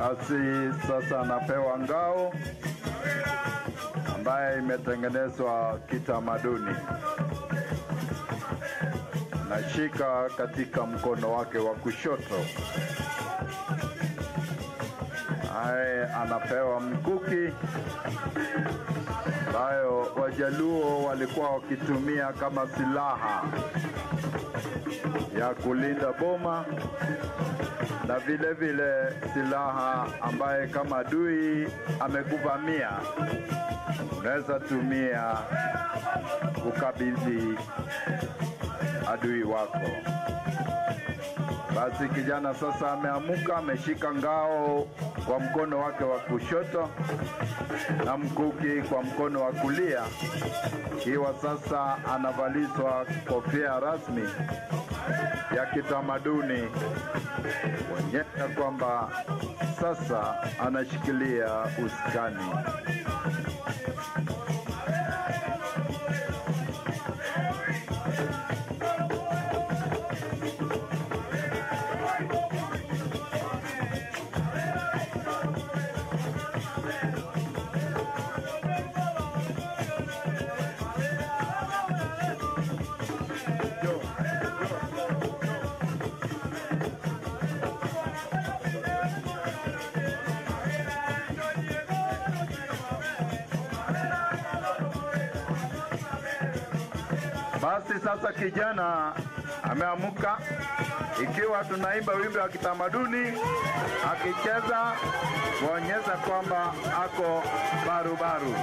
Basi sasa anapewa ngao ambaye imetengenezwa kitamaduni. Nashika katika mkono wake wa kushoto. Anapewa mkuki ambayo Wajaluo walikuwa wakitumia kama silaha ya kulinda boma, na vile vile silaha ambaye kama adui amekuvamia unaweza tumia kukabidhi adui wako. Basi kijana sasa ameamuka, ameshika ngao kwa mkono wake wa kushoto na mkuki kwa mkono wa kulia. Ikiwa sasa anavalizwa kofia rasmi ya kitamaduni, kuonyesha kwamba sasa anashikilia usukani. Basi sasa kijana ameamuka, ikiwa tunaimba wimbo wa kitamaduni, akicheza kuonyesha kwamba ako barubaru.